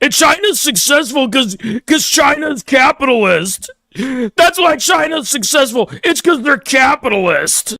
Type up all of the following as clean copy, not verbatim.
And China's successful because China's capitalist. That's why China's successful. It's because they're capitalist.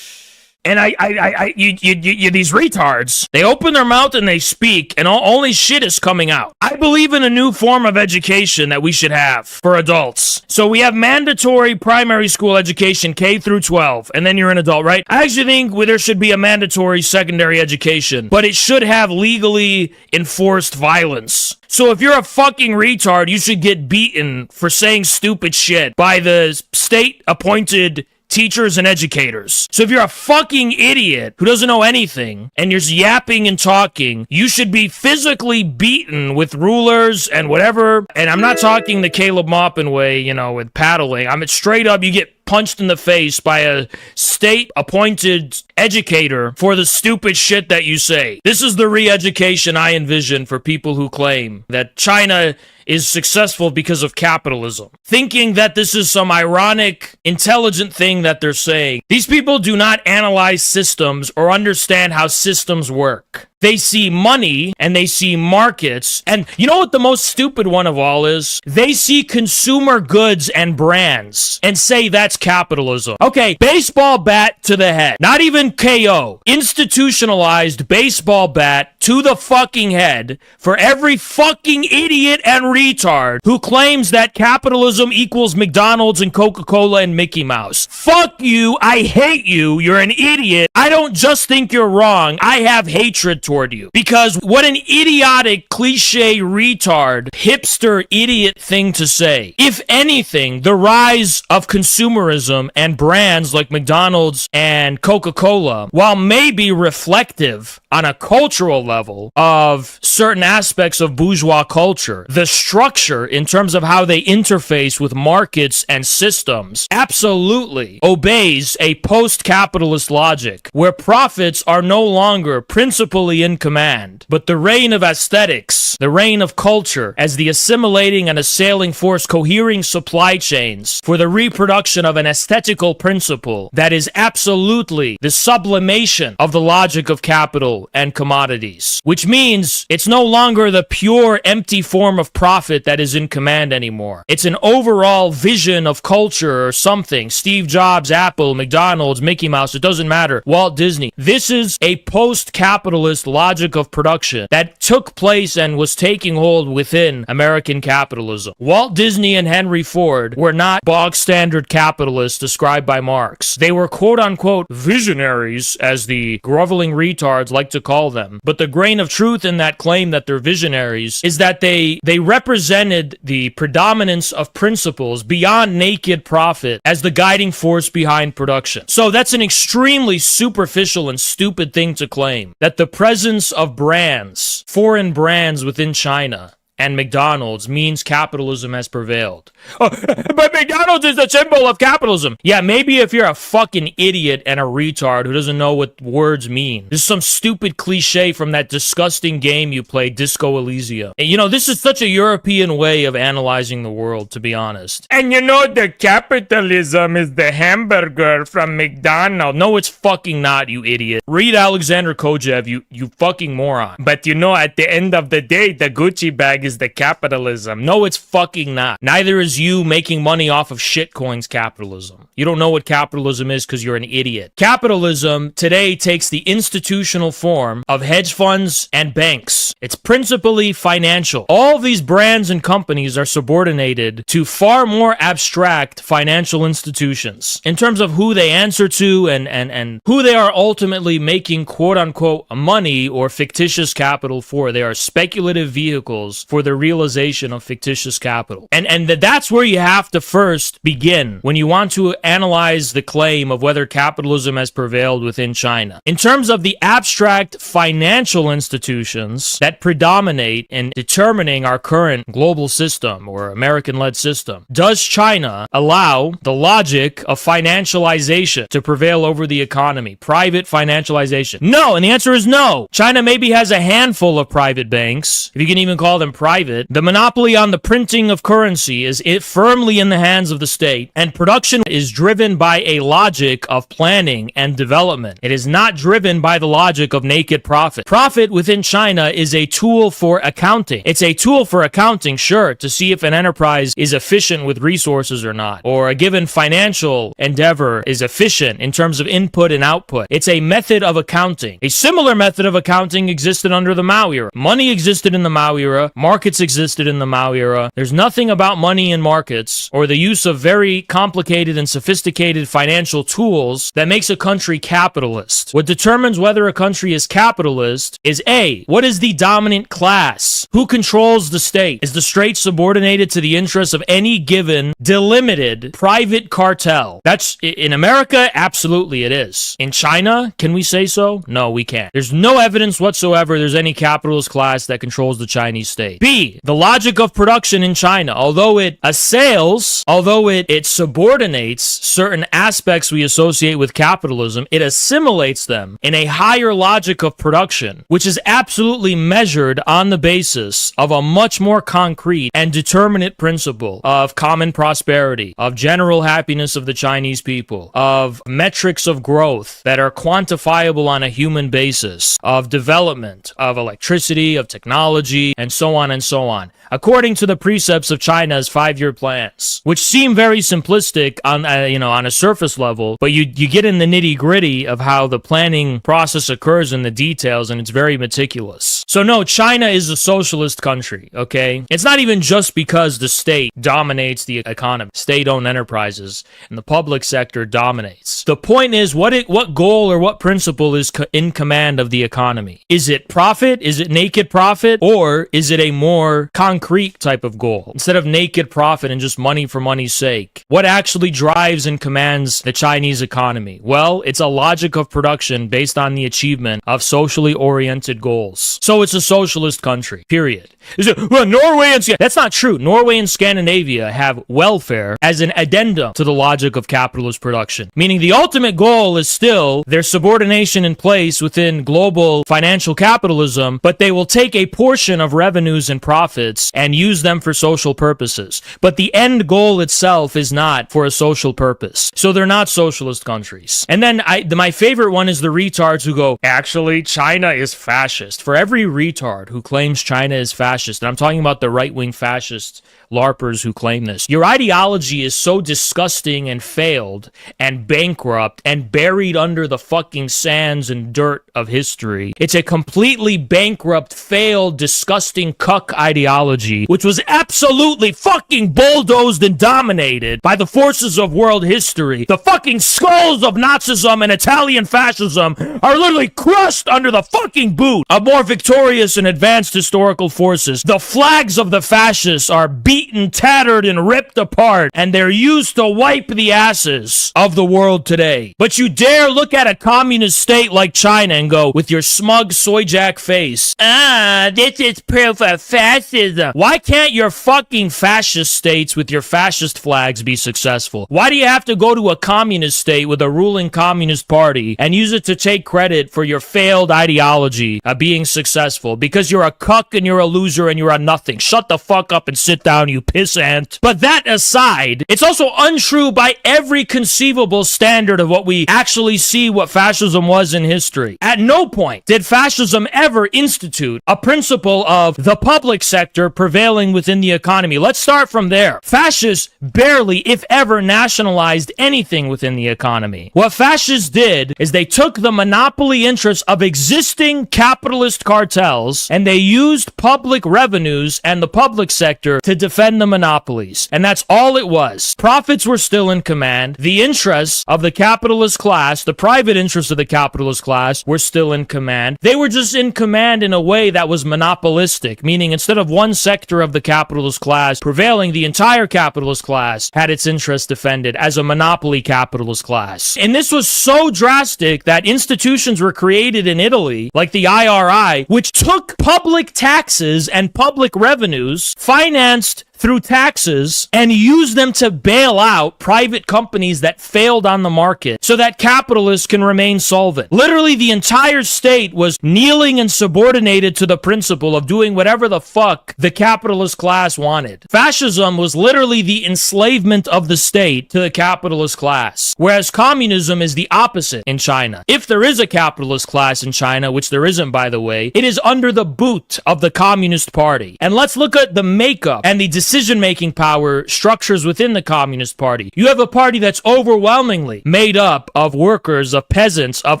And these retards, they open their mouth and they speak, and only shit is coming out. I believe in a new form of education that we should have for adults. So we have mandatory primary school education, K through 12, and then you're an adult, right? I actually think there should be a mandatory secondary education, but it should have legally enforced violence. So if you're a fucking retard, you should get beaten for saying stupid shit by the state-appointed teachers and educators. So if you're a fucking idiot who doesn't know anything and you're yapping and talking, you should be physically beaten with rulers and whatever. And I'm not talking the Caleb Maupin way, with paddling. I'm straight up, you get punched in the face by a state-appointed educator for the stupid shit that you say. This is the re-education I envision for people who claim that China is successful because of capitalism, thinking that this is some ironic, intelligent thing that they're saying. These people do not analyze systems or understand how systems work. They see money and they see markets. And you know what the most stupid one of all is? They see consumer goods and brands and say that's capitalism. Okay, baseball bat to the head. Not even KO. Institutionalized baseball bat to the fucking head for every fucking idiot and retard who claims that capitalism equals McDonald's and Coca-Cola and Mickey Mouse. Fuck you. I hate you. You're an idiot. I don't just think you're wrong. I have hatred toward you. Because what an idiotic, cliche, retard, hipster, idiot thing to say. If anything, the rise of consumerism and brands like McDonald's and Coca-Cola, while maybe reflective on a cultural level of certain aspects of bourgeois culture, the structure in terms of how they interface with markets and systems absolutely obeys a post-capitalist logic where profits are no longer principally in command, but the reign of aesthetics, the reign of culture as the assimilating and assailing force cohering supply chains for the reproduction of an aesthetical principle that is absolutely the sublimation of the logic of capital and commodities, which means it's no longer the pure empty form of profit that is in command anymore. It's an overall vision of culture or something. Steve Jobs, Apple, McDonald's, Mickey Mouse, it doesn't matter. Walt Disney. This is a post-capitalist logic of production that took place and was taking hold within American capitalism. Walt Disney and Henry Ford were not bog-standard capitalists described by Marx. They were quote-unquote visionaries, as the groveling retards like to call them. But the grain of truth in that claim that they're visionaries is that they represented the predominance of principles beyond naked profit as the guiding force behind production. So that's an extremely superficial and stupid thing to claim, that the presence of brands, foreign brands within China, and McDonald's means capitalism has prevailed. Oh, but McDonald's is a symbol of capitalism. Yeah, maybe if you're a fucking idiot and a retard who doesn't know what words mean. This is some stupid cliche from that disgusting game you play, Disco Elysium. And this is such a European way of analyzing the world, to be honest. And the capitalism is the hamburger from McDonald's. No, it's fucking not, you idiot. Read Alexander Kojev, you fucking moron. But at the end of the day, the Gucci bag is the capitalism. No, it's fucking not. Neither is you making money off of shitcoins capitalism. You don't know what capitalism is because you're an idiot. Capitalism today takes the institutional form of hedge funds and banks. It's principally financial. All of these brands and companies are subordinated to far more abstract financial institutions in terms of who they answer to and who they are ultimately making quote-unquote money or fictitious capital for. They are speculative vehicles for the realization of fictitious capital. And that's where you have to first begin when you want to analyze the claim of whether capitalism has prevailed within China. In terms of the abstract financial institutions that predominate in determining our current global system or American-led system, does China allow the logic of financialization to prevail over the economy? Private financialization? No, and the answer is no. China maybe has a handful of private banks, if you can even call them private private. The monopoly on the printing of currency is firmly in the hands of the state, and production is driven by a logic of planning and development. It is not driven by the logic of naked profit. Profit within China is a tool for accounting. It's a tool for accounting, sure, to see if an enterprise is efficient with resources or not, or a given financial endeavor is efficient in terms of input and output. It's a method of accounting. A similar method of accounting existed under the Mao era. Money existed in the Mao era. Markets existed in the Mao era. There's nothing about money in markets or the use of very complicated and sophisticated financial tools that makes a country capitalist. What determines whether a country is capitalist is A, what is the dominant class? Who controls the state? Is the state subordinated to the interests of any given delimited private cartel? That's in America, absolutely it is. In China, can we say so? No, we can't. There's no evidence whatsoever there's any capitalist class that controls the Chinese state. B, the logic of production in China, although it assails, although it subordinates certain aspects we associate with capitalism, it assimilates them in a higher logic of production, which is absolutely measured on the basis of a much more concrete and determinate principle of common prosperity, of general happiness of the Chinese people, of metrics of growth that are quantifiable on a human basis, of development, of electricity, of technology, and so on and so on, according to the precepts of China's 5-year plans, which seem very simplistic on a surface level, but you get in the nitty-gritty of how the planning process occurs in the details, and it's very meticulous. So no, China is a socialist country, okay? It's not even just because the state dominates the economy. State-owned enterprises and the public sector dominates. The point is, what goal or what principle is in command of the economy? Is it profit? Is it naked profit? Or is it a more concrete type of goal? Instead of naked profit and just money for money's sake, what actually drives and commands the Chinese economy? Well, it's a logic of production based on the achievement of socially oriented goals. So it's a socialist country, period. Norway and that's not true. Norway and Scandinavia have welfare as an addendum to the logic of capitalist production, meaning the ultimate goal is still their subordination in place within global financial capitalism, but they will take a portion of revenues and profits and use them for social purposes. But the end goal itself is not for a social purpose. So they're not socialist countries. And then my favorite one is the retards who go, actually, China is fascist. For every retard who claims China is fascist, and I'm talking about the right-wing fascist LARPers who claim this, your ideology is so disgusting and failed and bankrupt and buried under the fucking sands and dirt of history. It's a completely bankrupt, failed, disgusting cuck ideology, which was absolutely fucking bulldozed and dominated by the forces of world history. The fucking skulls of Nazism and Italian fascism are literally crushed under the fucking boot of more victorious and advanced historical forces. The flags of the fascists are beaten, tattered, and ripped apart, and they're used to wipe the asses of the world today. But you dare look at a communist state like China and go, with your smug soy jack face, this is proof of fascism. Why can't your fucking fascist states with your fascist flags be successful? Why do you have to go to a communist state with a ruling communist party and use it to take credit for your failed ideology of being successful? Because you're a cuck and you're a loser and you're a nothing. Shut the fuck up and sit down, you pissant. But that aside, it's also untrue by every conceivable standard of what we actually see what fascism was in history. At no point did fascism ever institute a principle of the public sector prevailing within the economy. Let's start from there. Fascists barely, if ever, nationalized anything within the economy. What fascists did is they took the monopoly interests of existing capitalist cartels and they used public revenues and the public sector to defend the monopolies. And that's all it was. Profits were still in command. The interests of the capitalist class, the private interests of the capitalist class, were still in command. They were just in command in a way that was monopolistic, meaning instead of one sector of the capitalist class prevailing, the entire capitalist class had its interests defended as a monopoly capitalist class. And this was so drastic that institutions were created in Italy, like the IRI, which took public taxes and public revenues, financed through taxes and use them to bail out private companies that failed on the market so that capitalists can remain solvent. Literally, the entire state was kneeling and subordinated to the principle of doing whatever the fuck the capitalist class wanted. Fascism was literally the enslavement of the state to the capitalist class, whereas communism is the opposite in China. If there is a capitalist class in China, which there isn't, by the way, it is under the boot of the Communist Party. And let's look at the makeup and the decision-making power structures within the Communist Party. You have a party that's overwhelmingly made up of workers, of peasants, of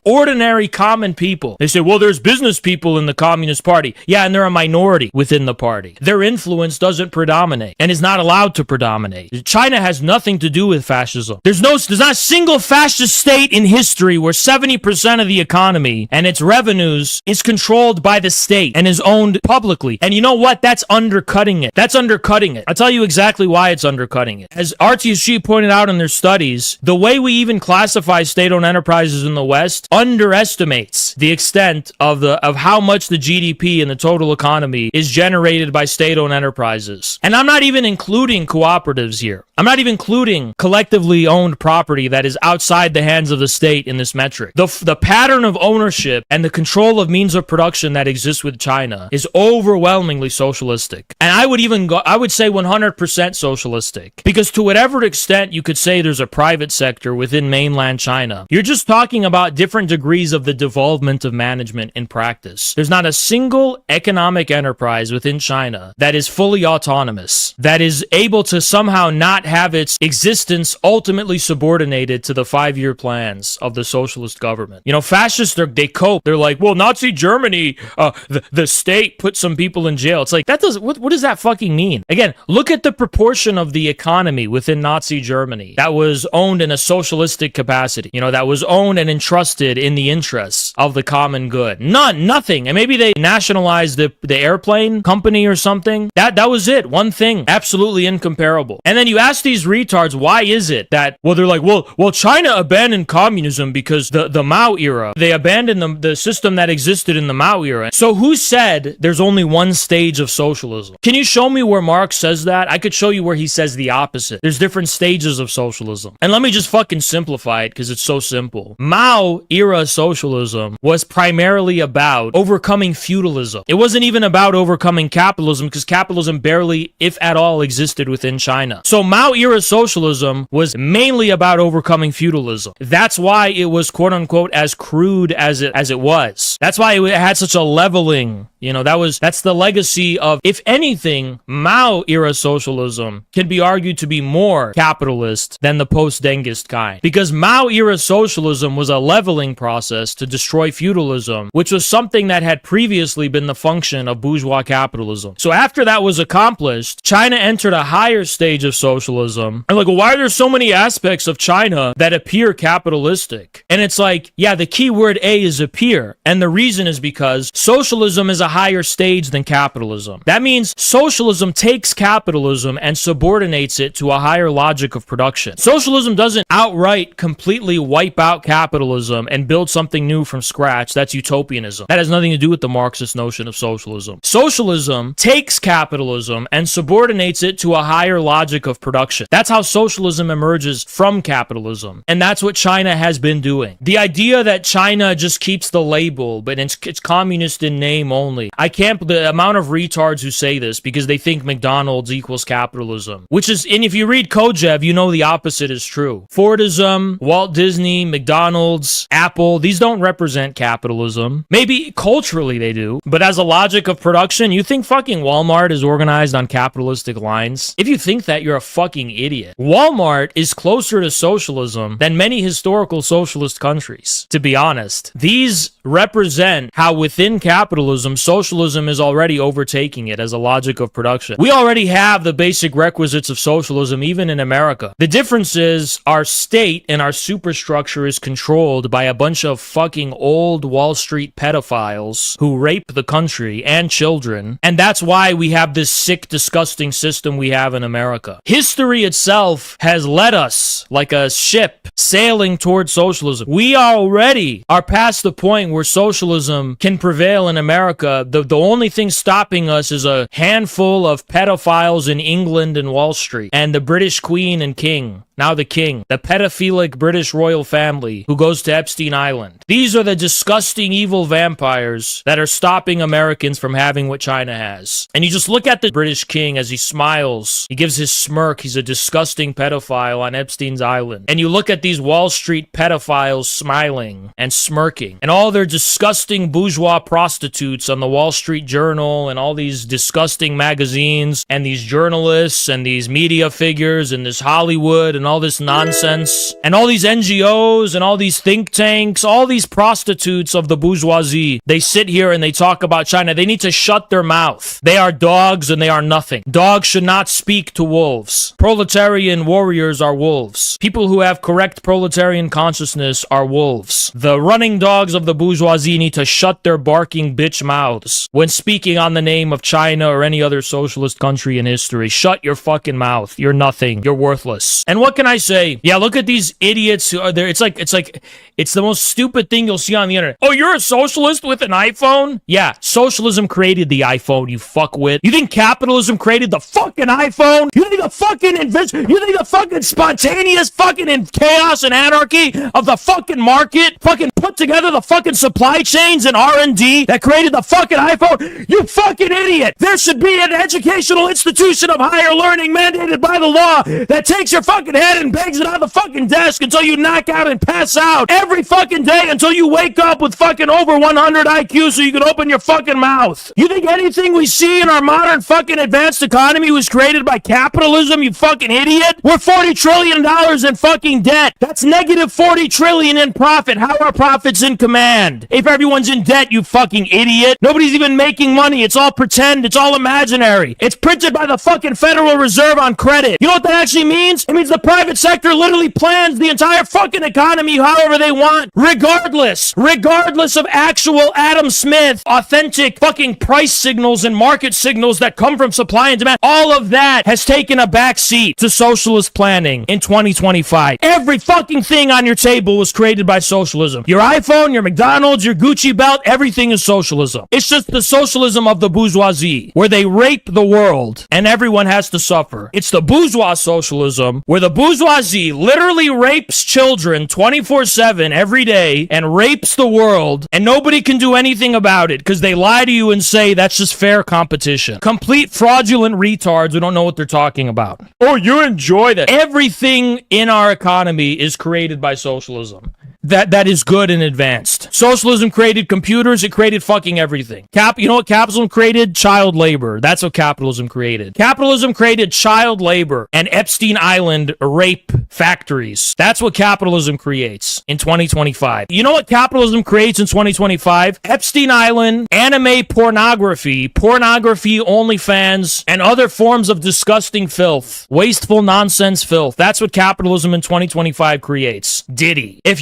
ordinary common people. They say, well, there's business people in the Communist Party. Yeah, and they're a minority within the party. Their influence doesn't predominate and is not allowed to predominate. China has nothing to do with fascism. There's not a single fascist state in history where 70% of the economy and its revenues is controlled by the state and is owned publicly. And you know what? That's undercutting it. That's undercutting it. I'll tell you exactly why it's undercutting it. As RTSG pointed out in their studies, the way we even classify state-owned enterprises in the West underestimates the extent of how much the GDP and the total economy is generated by state-owned enterprises. And I'm not even including cooperatives here. I'm not even including collectively owned property that is outside the hands of the state in this metric. The pattern of ownership and the control of means of production that exists with China is overwhelmingly socialistic. And I would say 100% socialistic. Because to whatever extent you could say there's a private sector within mainland China, you're just talking about different degrees of the devolvement of management in practice. There's not a single economic enterprise within China that is fully autonomous, that is able to somehow not have its existence ultimately subordinated to the 5-year plans of the socialist government. You know, fascists, they cope. They're like, well, Nazi Germany, the state put some people in jail. It's like, what does that fucking mean? Again, look at the proportion of the economy within Nazi Germany that was owned in a socialistic capacity, you know, that was owned and entrusted in the interests of the common good. Nothing. And maybe they nationalized the airplane company or something. That was it. One thing. Absolutely incomparable. And then you ask these retards, why is it that, well, they're like, well, China abandoned communism because the Mao era, they abandoned the system that existed in the Mao era. So who said there's only one stage of socialism? Can you show me where Marx says that? I could show you where he says the opposite. There's different stages of socialism. And let me just fucking simplify it because it's so simple. Mao era socialism was primarily about overcoming feudalism. It wasn't even about overcoming capitalism because capitalism barely, if at all, existed within China. So Mao era socialism was mainly about overcoming feudalism. That's why it was quote unquote as crude as it was. That's why it had such a leveling. You know, that's the legacy of, if anything, Mao era socialism can be argued to be more capitalist than the post-Dengist kind. Because Mao era socialism was a leveling process to destroy feudalism, which was something that had previously been the function of bourgeois capitalism. So after that was accomplished, China entered a higher stage of socialism. And like, well, why are there so many aspects of China that appear capitalistic? And it's like, yeah, the key word A is appear. And the reason is because socialism is a higher stage than capitalism. That means socialism takes capitalism and subordinates it to a higher logic of production. Socialism doesn't outright completely wipe out capitalism and build something new from scratch. That's utopianism. That has nothing to do with the Marxist notion of socialism. Socialism takes capitalism and subordinates it to a higher logic of production. That's how socialism emerges from capitalism. And that's what China has been doing. The idea that China just keeps the label, but it's communist in name only. The amount of retards who say this because they think McDonald's equals capitalism, which is, and if you read Kojev, you know the opposite is true. Fordism, Walt Disney, McDonald's, Apple, these don't represent capitalism. Maybe culturally they do, but as a logic of production, you think fucking Walmart is organized on capitalistic lines? If you think that, you're a fucking idiot. Walmart is closer to socialism than many historical socialist countries, to be honest. These represent how within capitalism, socialism is already overtaking it as a logic of production. We already have the basic requisites of socialism, even in America. The difference is our state and our superstructure is controlled by a bunch of fucking old Wall Street pedophiles who rape the country and children, and that's why we have this sick, disgusting system we have in America. History itself has led us like a ship sailing towards socialism. We already are past the point where socialism can prevail in America the only thing stopping us is a handful of pedophiles in England and Wall Street, and the British Queen and King. Now the king, the pedophilic British royal family who goes to Epstein Island. These are the disgusting evil vampires that are stopping Americans from having what China has. And you just look at the British king as he smiles. He gives his smirk. He's a disgusting pedophile on Epstein's Island. And you look at these Wall Street pedophiles smiling and smirking. And all their disgusting bourgeois prostitutes on the Wall Street Journal and all these disgusting magazines and these journalists and these media figures and this Hollywood and all this nonsense, and all these NGOs and all these think tanks, all these prostitutes of the bourgeoisie, they sit here and they talk about China. They need to shut their mouth. They are dogs and they are nothing. Dogs should not speak to wolves. Proletarian warriors are wolves. People who have correct proletarian consciousness are wolves. The running dogs of the bourgeoisie need to shut their barking bitch mouths when speaking on the name of China or any other socialist country in history. Shut your fucking mouth. You're nothing. You're worthless. And what can I say? Yeah, look at these idiots who are there. It's the most stupid thing you'll see on the internet. Oh, you're a socialist with an iPhone? Yeah, socialism created the iPhone, you fuckwit. You think capitalism created the fucking iPhone? You think the fucking spontaneous fucking chaos and anarchy of the fucking market fucking put together the fucking supply chains and R&D that created the fucking iPhone? You fucking idiot! There should be an educational institution of higher learning mandated by the law that takes your fucking head and bangs it on the fucking desk until you knock out and pass out every fucking day until you wake up with fucking over 100 IQ so you can open your fucking mouth. You think anything we see in our modern fucking advanced economy was created by capitalism, you fucking idiot? We're $40 trillion in fucking debt. That's negative 40 trillion in profit. How are profits in command? If everyone's in debt, you fucking idiot. Nobody's even making money. It's all pretend. It's all imaginary. It's printed by the fucking Federal Reserve on credit. You know what that actually means? It means the private sector literally plans the entire fucking economy however they want, regardless of actual Adam Smith, authentic fucking price signals and market signals that come from supply and demand. All of that has taken a backseat to socialist planning in 2025. Every fucking thing on your table was created by socialism. Your iPhone, your McDonald's, your Gucci belt, everything is socialism. It's just the socialism of the bourgeoisie, where they rape the world and everyone has to suffer. It's the bourgeois socialism, where the bourgeoisie literally rapes children 24/7 every day and rapes the world, and nobody can do anything about it because they lie to you and say that's just fair competition. Complete fraudulent retards who don't know what they're talking about. Oh, you enjoy that. Everything in our economy is created by socialism. That is good and advanced. Socialism created computers. It created fucking everything. You know what capitalism created? Child labor. That's what capitalism created. Capitalism created child labor and Epstein Island rape factories. That's what capitalism creates in 2025. You know what capitalism creates in 2025? Epstein Island, anime pornography, OnlyFans, and other forms of disgusting filth. Wasteful nonsense filth. That's what capitalism in 2025 creates. Diddy. If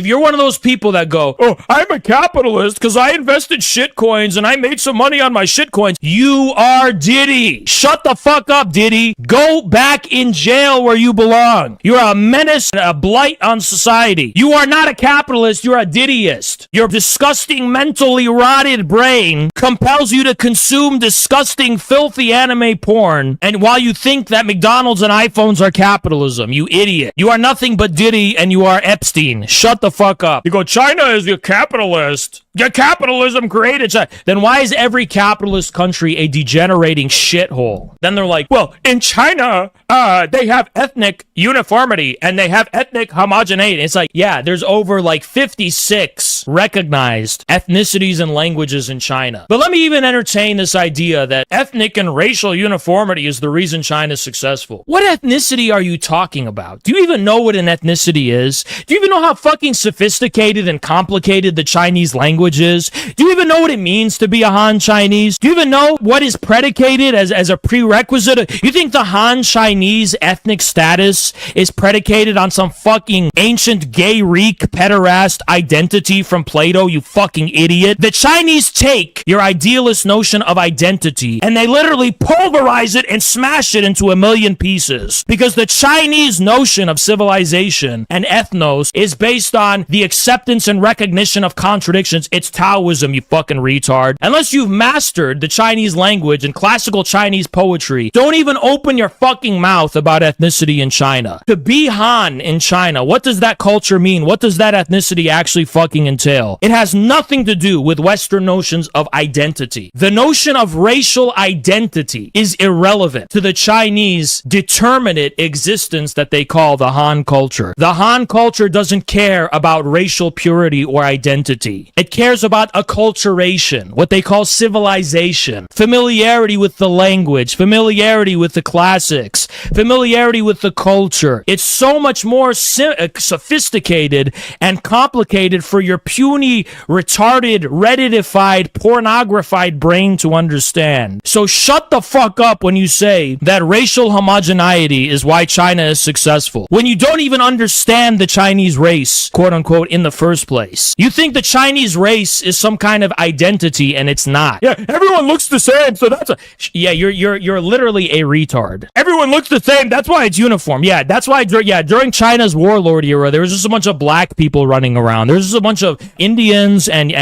you're one of those people that go, oh, I'm a capitalist because I invested shit coins and I made some money on my shit coins, you are Diddy. Shut the fuck up, Diddy. Go back in jail where you belong. You're a menace and a blight on society. You are not a capitalist. You're a Diddyist. Your disgusting, mentally rotted brain compels you to consume disgusting, filthy anime porn, and while you think that McDonald's and iPhones are capitalism, you idiot. You are nothing but Diddy and you are Epstein. Shut the fuck up. You go, China is a capitalist. Your capitalism created China. Then why is every capitalist country a degenerating shithole? Then they're like, well, in China, they have ethnic uniformity and they have ethnic homogeneity. It's like, yeah, there's over like 56 recognized ethnicities and languages in China. But let me even entertain this idea that ethnic and racial uniformity is the reason China's successful. What ethnicity are you talking about? Do you even know what an ethnicity is? Do you even know how fucking sophisticated and complicated the Chinese language is? Do you even know what it means to be a Han Chinese? Do you even know what is predicated as a prerequisite? You think the Han Chinese ethnic status is predicated on some fucking ancient gay reek pederast identity from Plato, you fucking idiot? The Chinese take your idealist notion of identity and they literally pulverize it and smash it into a million pieces, because the Chinese notion of civilization and ethnos is based on the acceptance and recognition of contradictions. It's Taoism, you fucking retard. Unless you've mastered the Chinese language and classical Chinese poetry, don't even open your fucking mouth about ethnicity in China. To be Han in China, what does that culture mean? What does that ethnicity actually fucking entail? It has nothing to do with Western notions of identity. The notion of racial identity is irrelevant to the Chinese determinate existence that they call the Han culture. The Han culture doesn't care about racial purity or identity. It cares about acculturation, what they call civilization, familiarity with the language, familiarity with the classics, familiarity with the culture. It's so much more sophisticated and complicated for your puny, retarded, Redditified, pornographied brain to understand. So shut the fuck up when you say that racial homogeneity is why China is successful, when you don't even understand the Chinese race, quote unquote, in the first place. You think the Chinese race is some kind of identity, and it's not. Yeah, everyone looks the same, so that's a... Yeah, you're literally a retard. Everyone looks the same, that's why it's uniform. Yeah, that's why, during China's warlord era, there was just a bunch of black people running around. There's just a bunch of Indians and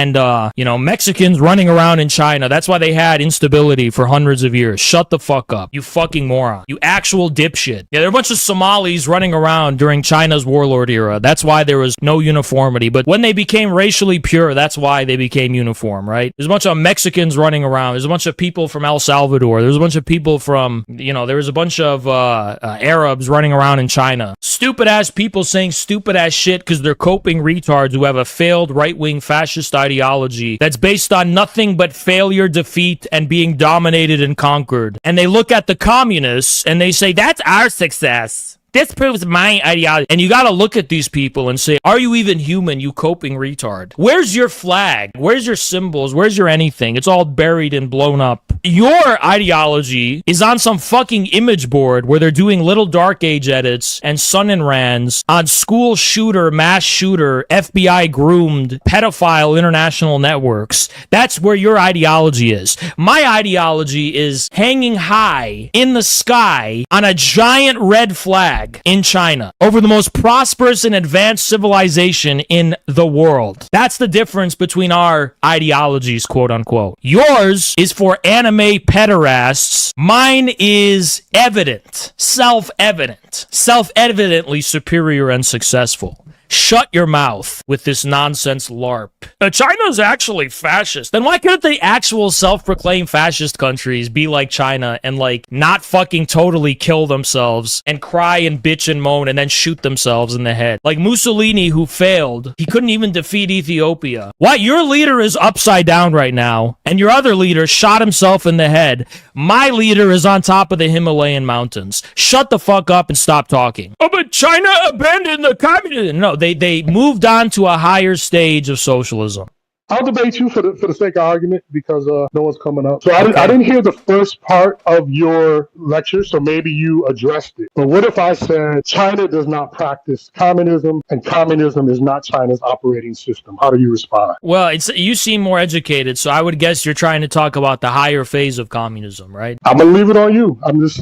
Mexicans running around in China. That's why they had instability for hundreds of years. Shut the fuck up, you fucking moron. You actual dipshit. Yeah, there are a bunch of Somalis running around during China's warlord era. That's why there was no uniformity. But when they became racially pure, that's why they became uniform, right? There's a bunch of Mexicans running around. There's a bunch of people from El Salvador. There's a bunch of people from, there was a bunch of Arabs running around in China. Stupid ass people saying stupid ass shit because they're coping retards who have a failed right-wing fascist ideology that's based on nothing but failure, defeat, and being dominated and conquered. And they look at the communists and they say, that's our success. This proves my ideology. And you gotta look at these people and say, are you even human, you coping retard? Where's your flag? Where's your symbols? Where's your anything? It's all buried and blown up. Your ideology is on some fucking image board where they're doing little dark age edits and Sun and Rands on school shooter, mass shooter, FBI groomed, pedophile international networks. That's where your ideology is. My ideology is hanging high in the sky on a giant red flag in China over the most prosperous and advanced civilization in the world. That's the difference between our ideologies, quote unquote. Yours is for anime pederasts. Mine is evident, self-evidently superior and successful. Shut your mouth with this nonsense LARP. China's actually fascist. Then why couldn't the actual self-proclaimed fascist countries be like China and not fucking totally kill themselves and cry and bitch and moan and then shoot themselves in the head? Like Mussolini, who failed. He couldn't even defeat Ethiopia. Why? Your leader is upside down right now and your other leader shot himself in the head. My leader is on top of the Himalayan mountains. Shut the fuck up and stop talking. Oh, but China abandoned the communism. No, they moved on to a higher stage of socialism. I'll debate you for the sake of argument because no one's coming up. So I didn't hear the first part of your lecture, so maybe you addressed it. But what if I said China does not practice communism and communism is not China's operating system? How do you respond? Well, you seem more educated, so I would guess you're trying to talk about the higher phase of communism, right? I'm going to leave it on you.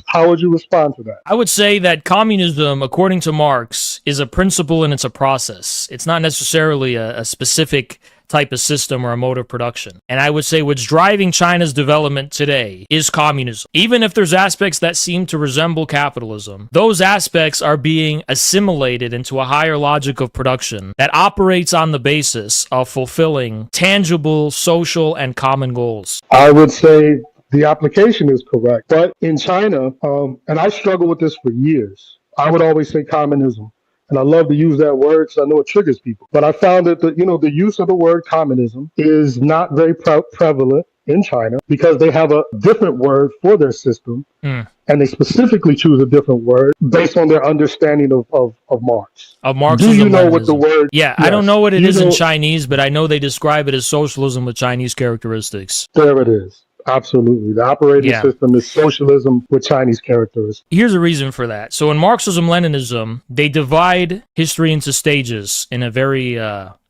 How would you respond to that? I would say that communism, according to Marx, is a principle and it's a process. It's not necessarily a specific type of system or a mode of production. And I would say what's driving China's development today is communism. Even if there's aspects that seem to resemble capitalism, those aspects are being assimilated into a higher logic of production that operates on the basis of fulfilling tangible, social, and common goals. I would say the application is correct. But in China, and I struggled with this for years, I would always say communism. And I love to use that word because I know it triggers people. But I found that the use of the word communism is not very prevalent in China because they have a different word for their system. And they specifically choose a different word based on their understanding of Marx. Of Marxism. Do you know what the word? Yeah, yes. I don't know what it is in Chinese, but I know they describe it as socialism with Chinese characteristics. There it is. Absolutely. The operating system is socialism with Chinese characteristics. Here's a reason for that. So in Marxism-Leninism, they divide history into stages in a very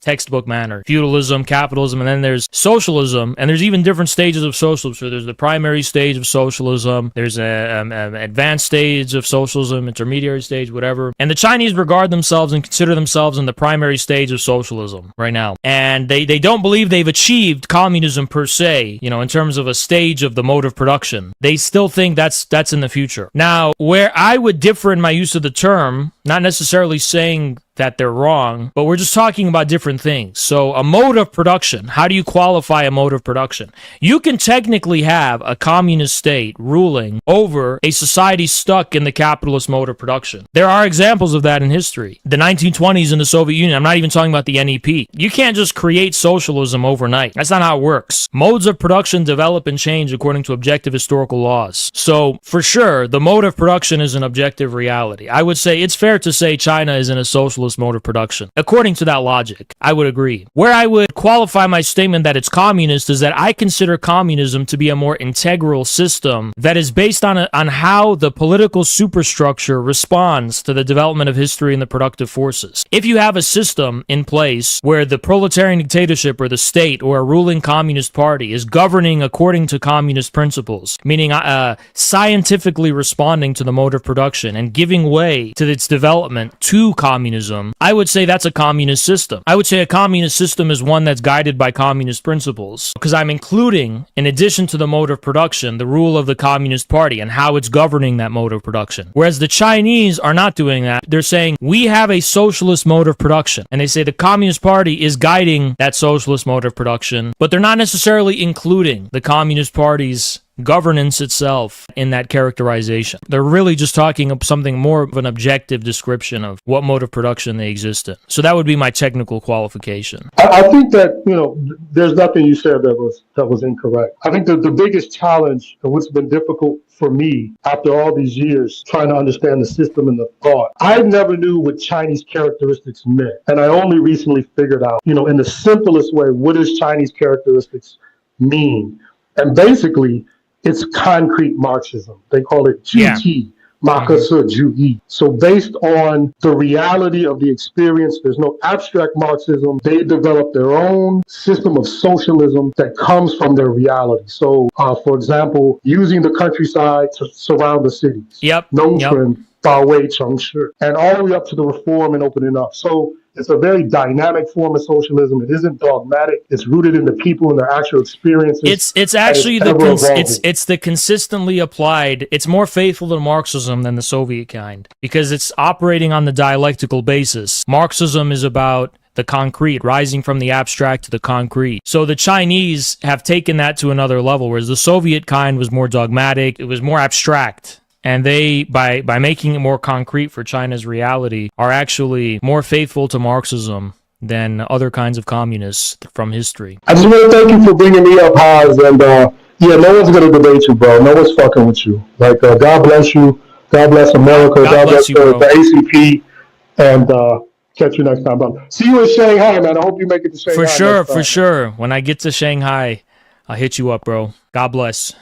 textbook manner. Feudalism, capitalism, and then there's socialism, and there's even different stages of socialism. So there's the primary stage of socialism, there's an advanced stage of socialism, intermediary stage, whatever. And the Chinese regard themselves and consider themselves in the primary stage of socialism right now. And they don't believe they've achieved communism per se, in terms of a stage of the mode of production. They still think that's in the future. Now, where I would differ in my use of the term, not necessarily saying that they're wrong, but we're just talking about different things. So a mode of production, how do you qualify a mode of production? You can technically have a communist state ruling over a society stuck in the capitalist mode of production. There are examples of that in history. The 1920s in the Soviet Union, I'm not even talking about the NEP. You can't just create socialism overnight. That's not how it works. Modes of production develop and change according to objective historical laws. So for sure, the mode of production is an objective reality. I would say it's fair to say China is in a socialist mode of production. According to that logic, I would agree. Where I would qualify my statement that it's communist is that I consider communism to be a more integral system that is based on how the political superstructure responds to the development of history and the productive forces. If you have a system in place where the proletarian dictatorship or the state or a ruling communist party is governing according to communist principles, meaning scientifically responding to the mode of production and giving way to its development to communism, I would say that's a communist system. I would say a communist system is one that's guided by communist principles, because I'm including, in addition to the mode of production, the rule of the Communist Party and how it's governing that mode of production. Whereas the Chinese are not doing that. They're saying, we have a socialist mode of production. And they say the Communist Party is guiding that socialist mode of production, but they're not necessarily including the Communist Party's governance itself in that characterization. They're really just talking of something more of an objective description of what mode of production they exist in. So that would be my technical qualification. I think that, there's nothing you said that was incorrect. I think that the biggest challenge and what's been difficult for me after all these years trying to understand the system and the thought, I never knew what Chinese characteristics meant. And I only recently figured out, in the simplest way, what does Chinese characteristics mean? And basically, it's concrete Marxism. They call it GT, Marxism. So based on the reality of the experience, there's no abstract Marxism. They develop their own system of socialism that comes from their reality. So, for example, using the countryside to surround the cities. Nongchen, Bawei, Chengshi, and all the way up to the reform and opening up. So it's a very dynamic form of socialism. It isn't dogmatic. It's rooted in the people and their actual experiences. It's actually it's the consistently applied. It's more faithful to Marxism than the Soviet kind because it's operating on the dialectical basis. Marxism is about the concrete, rising from the abstract to the concrete. So the Chinese have taken that to another level, whereas the Soviet kind was more dogmatic. It was more abstract. And they, by making it more concrete for China's reality, are actually more faithful to Marxism than other kinds of communists from history. I just want to thank you for bringing me up, Haas. And no one's going to debate you, bro. No one's fucking with you. Like, God bless you. God bless America. God bless you, the ACP. And catch you next time, bro. See you in Shanghai, man. I hope you make it to Shanghai. For sure. When I get to Shanghai, I'll hit you up, bro. God bless.